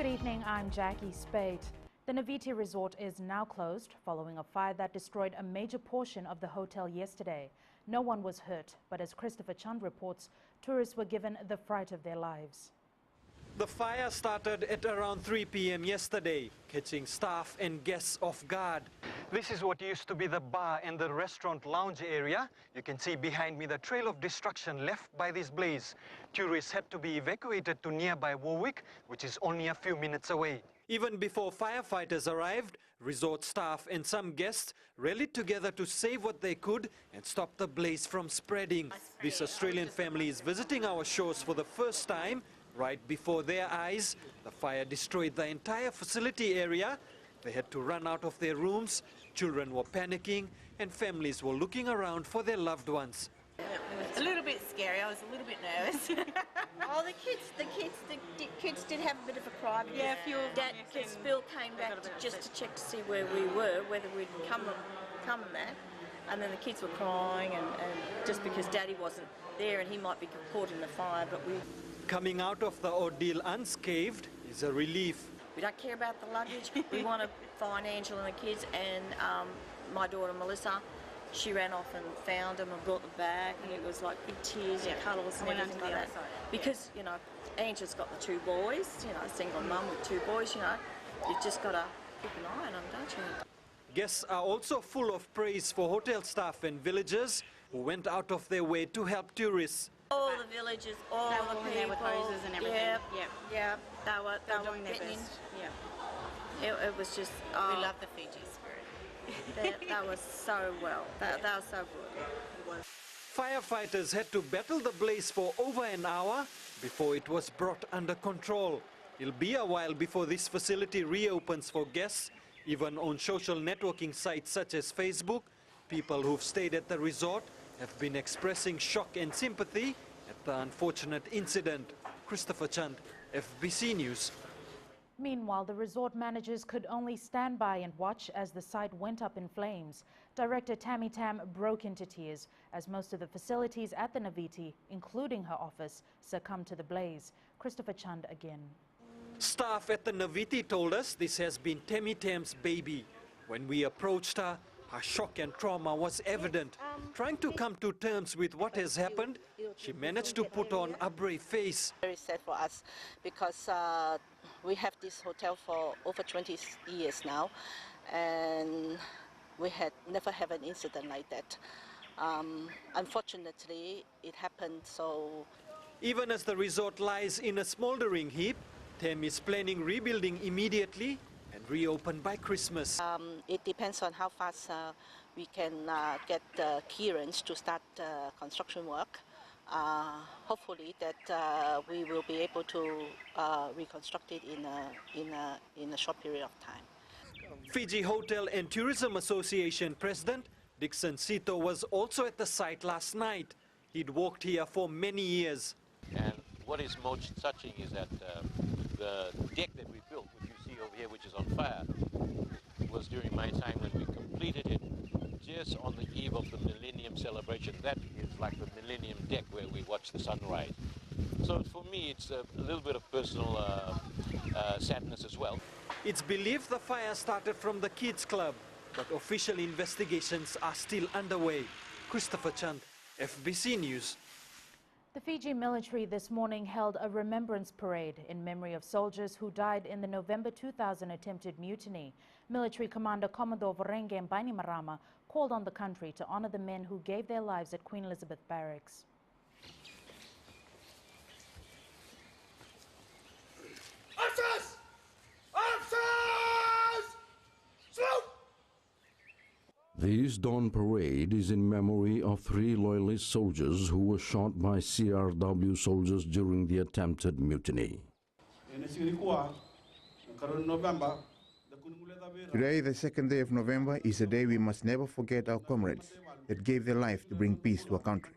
Good evening, I'm Jackie Spade. The Naviti Resort is now closed following a fire that destroyed a major portion of the hotel yesterday. No one was hurt, but as Christopher Chand reports, tourists were given the fright of their lives. The fire started at around 3 p.m. yesterday, catching staff and guests off guard. This is what used to be the bar and the restaurant lounge area. You can see behind me the trail of destruction left by this blaze. Tourists had to be evacuated to nearby Warwick, which is only a few minutes away. Even before firefighters arrived, resort staff and some guests rallied together to save what they could and stop the blaze from spreading. This Australian family is visiting our shores for the first time. Right before their eyes, the fire destroyed the entire facility area. They had to run out of their rooms, children were panicking, and families were looking around for their loved ones. It's a little bit scary. I was a little bit nervous. Oh, the kids did have a bit of a cry. Yeah, a few of them. Because Bill came back just to check to see where we were, whether we'd come and that. And then the kids were crying, and just because Daddy wasn't there and he might be caught in the fire, but we... Coming out of the ordeal unscathed is a relief. We don't care about the luggage. We want to find Angela and the kids, and my daughter Melissa, she ran off and found them and brought them back, and it was like big tears and cuddles and everything like that. Because, you know, Angela's got the two boys, you know, single mum with two boys, you know. You've just got to keep an eye on them, don't you? Guests are also full of praise for hotel staff and villagers who went out of their way to help tourists. All the villagers, all the people, there with hoses and everything. Yeah. They were doing their getting best. in. It was just... We love the Fiji spirit. that was so well. That was so good. Firefighters had to battle the blaze for over an hour before it was brought under control. It'll be a while before this facility reopens for guests. Even on social networking sites such as Facebook, people who've stayed at the resort have been expressing shock and sympathy at the unfortunate incident. Christopher Chand, FBC News. Meanwhile, the resort managers could only stand by and watch as the site went up in flames. Director Tammy Tam broke into tears as most of the facilities at the Naviti, including her office, succumbed to the blaze. Christopher Chand again. Staff at the Naviti told us this has been Tammy Tam's baby. When we approached her, her shock and trauma was evident. Trying to come to terms with what has happened, she managed to put on a brave face. Very sad for us because we have this hotel for over 20 years now, and we had never had an incident like that. Unfortunately, it happened, so... Even as the resort lies in a smoldering heap, Tam is planning rebuilding immediately and reopen by Christmas. It depends on how fast we can get the clearance to start construction work. Hopefully that we will be able to reconstruct it in a short period of time. Fiji Hotel and Tourism Association President Dixon Sito was also at the site last night. He'd worked here for many years. And what is most touching is that the deck that we built, which you see over here, which is on fire, was during my time when we completed it, just on the eve of the Millennium celebration. That is like the Millennium deck where we watch the sunrise. So for me, it's a little bit of personal sadness as well. It's believed the fire started from the kids' club, but official investigations are still underway. Christopher Chand, FBC News. The Fiji military this morning held a remembrance parade in memory of soldiers who died in the November 2000 attempted mutiny. Military Commander Commodore Vorenge Bainimarama called on the country to honor the men who gave their lives at Queen Elizabeth Barracks. Archers! Archers! Salute! This dawn parade is in memory of 3 loyalist soldiers who were shot by CRW soldiers during the attempted mutiny. Today, the second day of November, is a day we must never forget our comrades that gave their life to bring peace to our country.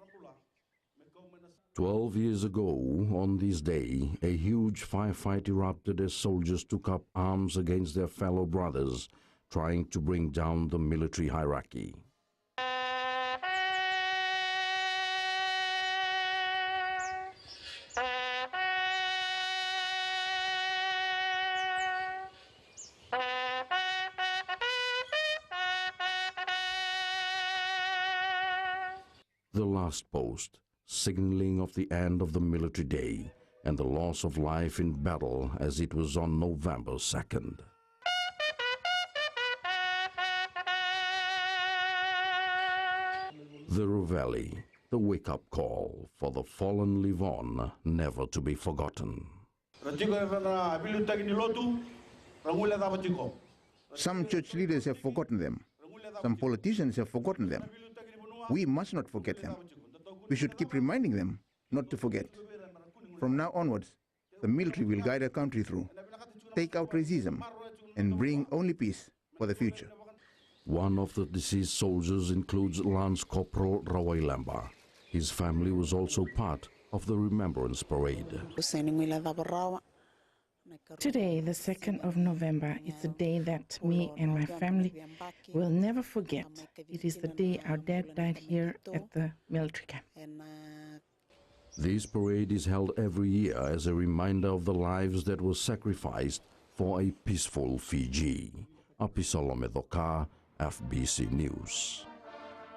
12 years ago, on this day, a huge firefight erupted as soldiers took up arms against their fellow brothers, trying to bring down the military hierarchy. the last post, signaling of the end of the military day and the loss of life in battle as it was on November 2nd. The Reveille, the wake-up call for the fallen live on, never to be forgotten. Some church leaders have forgotten them. Some politicians have forgotten them. We must not forget them. We should keep reminding them not to forget. From now onwards, the military will guide our country through, take out racism, and bring only peace for the future. One of the deceased soldiers includes Lance Corporal Rawai Lamba. His family was also part of the Remembrance Parade. Today, the 2nd of November, is the day that me and my family will never forget. It is the day our dad died here at the military camp. This parade is held every year as a reminder of the lives that were sacrificed for a peaceful Fiji. Apisolome Doka, FBC News.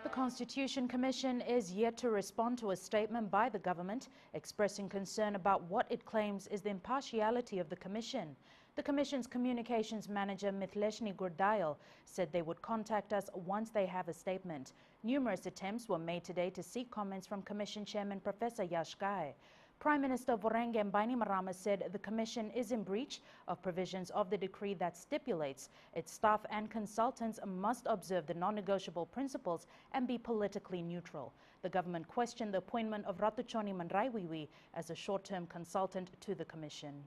The Constitution Commission is yet to respond to a statement by the government expressing concern about what it claims is the impartiality of the Commission. The Commission's communications manager, Mithleshni Gurdayal, said they would contact us once they have a statement. Numerous attempts were made today to seek comments from Commission Chairman Professor Yash Gai. Prime Minister Vorenge Bainimarama said the Commission is in breach of provisions of the decree that stipulates its staff and consultants must observe the non-negotiable principles and be politically neutral. The government questioned the appointment of Ratuchoni Mandraiwiwi as a short-term consultant to the Commission.